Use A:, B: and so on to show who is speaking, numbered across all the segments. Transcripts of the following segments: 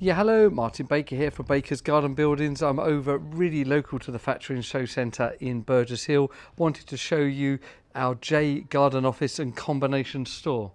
A: Yeah, hello, Martin Baker here from Baker's Garden Buildings. I'm over really local to the Factory and Show Centre in Burgess Hill. Wanted to show you our J Garden Office and Combination Store.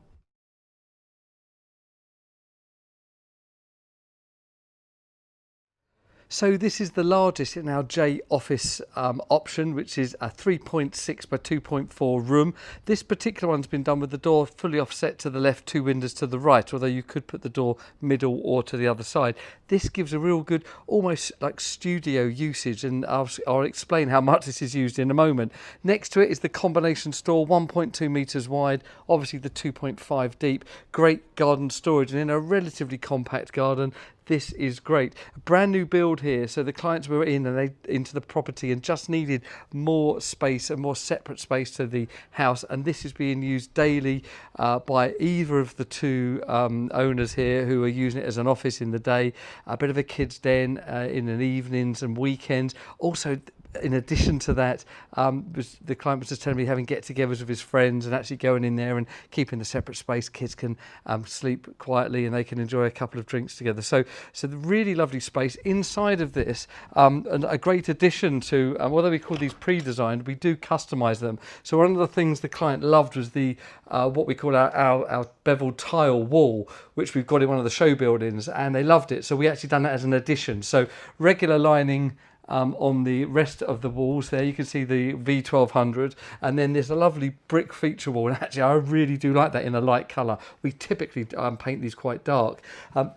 A: So this is the largest in our J office option, which is a 3.6 by 2.4 room. This particular one's been done with the door fully offset to the left, two windows to the right, although you could put the door middle or to the other side. This gives a real good, almost like studio usage, and I'll explain how much this is used in a moment. Next to it is the combination store, 1.2 metres wide, obviously the 2.5 deep. Great garden storage, and in a relatively compact garden, this is great. A brand new build here, so the clients were into the property and just needed more space and more separate space to the house, and this is being used daily by either of the two owners here, who are using it as an office in the day, a bit of a kids' den in the evenings and weekends. Also, in addition to that, the client was just telling me having get-togethers with his friends and actually going in there and keeping the separate space. Kids can sleep quietly and they can enjoy a couple of drinks together. So the really lovely space inside of this, and a great addition to, although we call these pre-designed, we do customise them. So one of the things the client loved was the what we call our beveled tile wall, which we've got in one of the show buildings, and they loved it. So we actually done that as an addition. So regular lining on the rest of the walls there. You can see the V1200, and then there's a lovely brick feature wall, and actually I really do like that in a light colour. We typically paint these quite dark.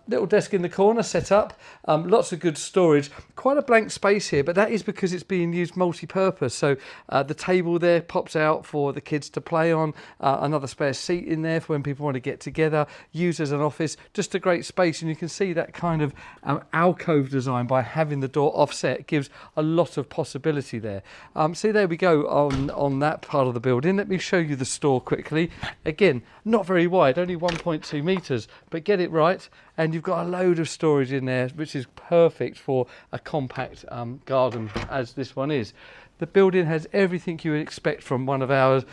A: Little desk in the corner set up, lots of good storage, quite a blank space here, but that is because it's being used multi-purpose. So the table there pops out for the kids to play on, another spare seat in there for when people want to get together, used as an office. Just a great space, and you can see that kind of alcove design by having the door offset gives a lot of possibility there. So there we go on that part of the building. Let me show you the store quickly. Again, not very wide, only 1.2 metres, but get it right, and you've got a load of storage in there, which is perfect for a compact garden as this one is. The building has everything you would expect from one of our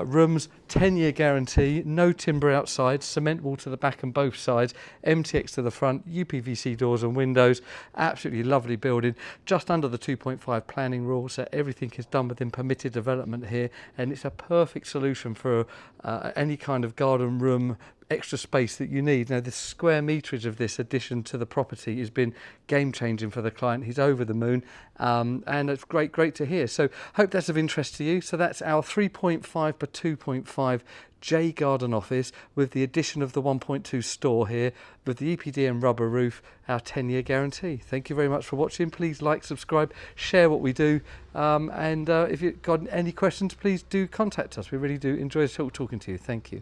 A: rooms. 10-year guarantee, no timber outside, cement wall to the back and both sides, MTX to the front, UPVC doors and windows. Absolutely lovely building, just under the 2.5 planning rule, so everything is done within permitted development here, and it's a perfect solution for any kind of garden room extra space that you need. Now, the square meterage of this addition to the property has been game changing for the client. He's over the moon, and it's great to hear. So hope that's of interest to you. So that's our 3.5 by 2.5 J Garden Office with the addition of the 1.2 store here, with the EPD and rubber roof, our 10-year guarantee. Thank you very much for watching. Please like, subscribe, share what we do, and if you've got any questions, please do contact us. We really do enjoy talking to you. Thank you.